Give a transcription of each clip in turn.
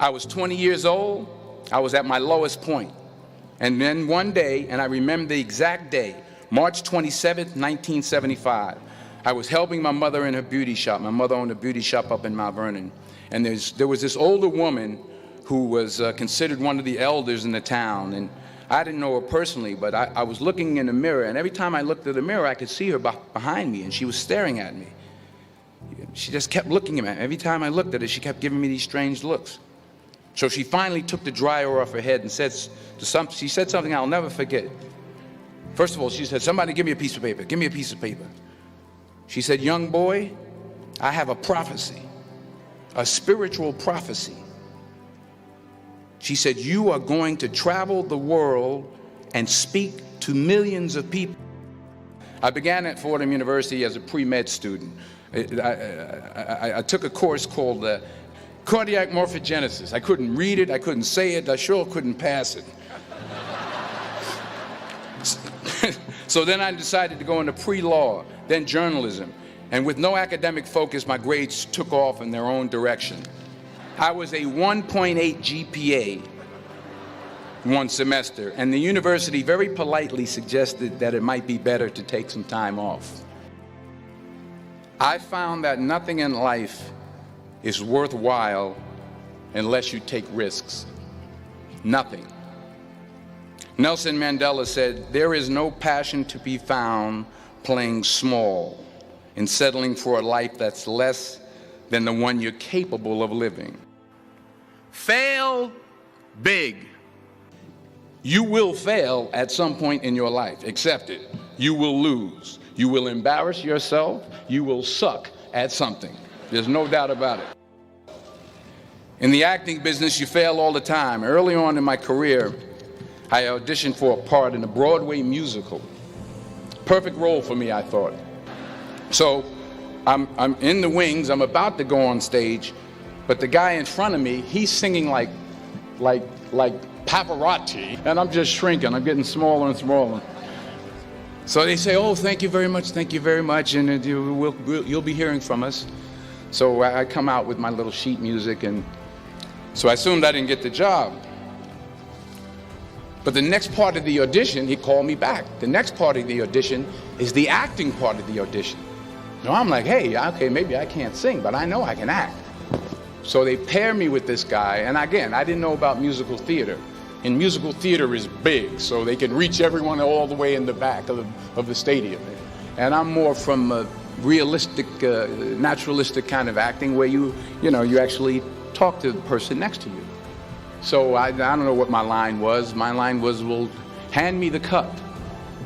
I was 20 years old. I was at my lowest point. And then one day, and I remember the exact day, March 27th, 1975, I was helping my mother in her beauty shop. My mother owned a beauty shop up in Mount Vernon. And there was this older woman who was considered one of the elders in the town. And I didn't know her personally, but I was looking in the mirror, and every time I looked at the mirror, I could see her behind me, and she was staring at me. She just kept looking at me. Every time I looked at her, she kept giving me these strange looks. So she finally took the dryer off her head and she said something I'll never forget. First of all, she said, "Somebody give me a piece of paper. Give me a piece of paper." She said, "Young boy, I have a prophecy, a spiritual prophecy." She said, "You are going to travel the world and speak to millions of people." I began at Fordham University as a pre-med student. I took a course called cardiac morphogenesis. I couldn't read it, I couldn't say it, I sure couldn't pass it. So then I decided to go into pre-law, then journalism. And with no academic focus, my grades took off in their own direction. I was a 1.8 GPA one semester, and the university very politely suggested that it might be better to take some time off. I found that nothing in life is worthwhile unless you take risks. Nothing. Nelson Mandela said, "There is no passion to be found playing small and settling for a life that's less than the one you're capable of living." Fail big. You will fail at some point in your life. Accept it. You will lose. You will embarrass yourself. You will suck at something. There's no doubt about it. In the acting business, you fail all the time. Early on in my career, I auditioned for a part in a Broadway musical. Perfect role for me, I thought. So I'm in the wings. I'm about to go on stage, but the guy in front of me, he's singing like Pavarotti, and I'm just shrinking. I'm getting smaller and smaller. So they say, "Oh, thank you very much, and you'll be hearing from us." So I come out with my little sheet music, and so I assumed I didn't get the job. But the next part of the audition, he called me back. The next part of the audition is the acting part of the audition. So I'm like, hey, okay, maybe I can't sing, but I know I can act. So they pair me with this guy, and again, I didn't know about musical theater. And musical theater is big, so they can reach everyone all the way in the back of the stadium. And I'm more from a realistic, naturalistic kind of acting where you actually talk to the person next to you. So I don't know what my line was. My line was, "Well, hand me the cup."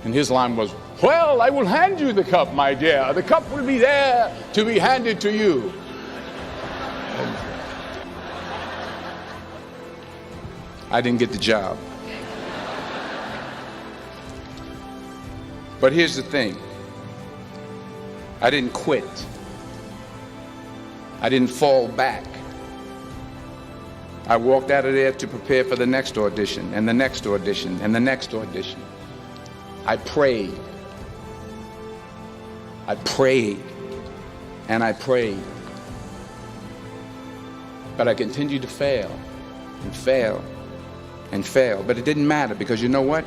And his line was, "Well, I will hand you the cup, my dear. The cup will be there to be handed to you." I didn't get the job. But here's the thing. I didn't quit. I didn't fall back. I walked out of there to prepare for the next audition, and the next audition, and the next audition. I prayed. I prayed, and I prayed. But I continued to fail, and fail, and fail. But it didn't matter, because you know what?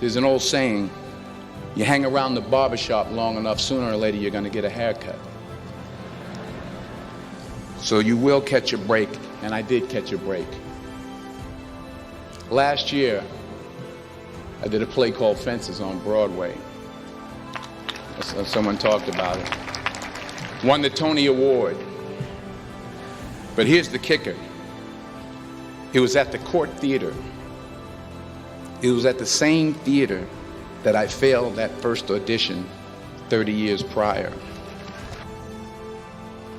There's an old saying, you hang around the barbershop long enough, sooner or later you're going to get a haircut. So you will catch a break, and I did catch a break. Last year, I did a play called Fences on Broadway. Someone talked about it. Won the Tony Award. But here's the kicker. It was at the Court Theater. It was at the same theater that I failed that first audition 30 years prior.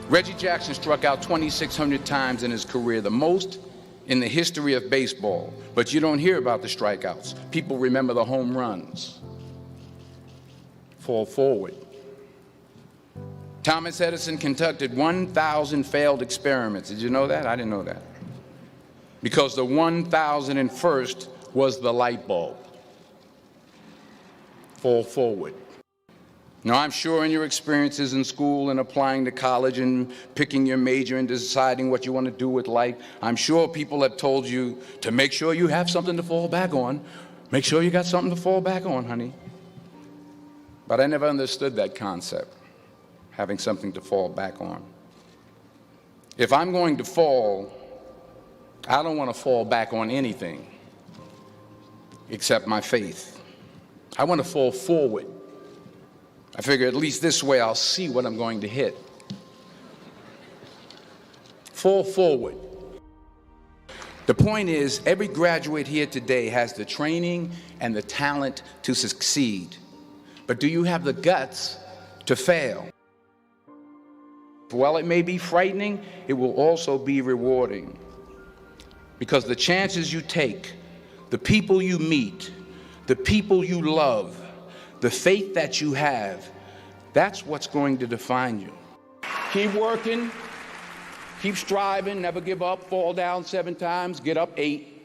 Reggie Jackson struck out 2,600 times in his career, the most in the history of baseball. But you don't hear about the strikeouts. People remember the home runs. Fall forward. Thomas Edison conducted 1,000 failed experiments. Did you know that? I didn't know that. Because the 1,001st was the light bulb. Fall forward. Now, I'm sure in your experiences in school and applying to college and picking your major and deciding what you want to do with life, I'm sure people have told you to make sure you have something to fall back on. Make sure you got something to fall back on, honey. But I never understood that concept, having something to fall back on. If I'm going to fall, I don't want to fall back on anything except my faith. I want to fall forward. I figure at least this way I'll see what I'm going to hit. Fall forward. The point is, every graduate here today has the training and the talent to succeed. But do you have the guts to fail? While it may be frightening, it will also be rewarding. Because the chances you take, the people you meet, the people you love, the faith that you have, that's what's going to define you. Keep working, keep striving, never give up, fall down 7 times, get up 8.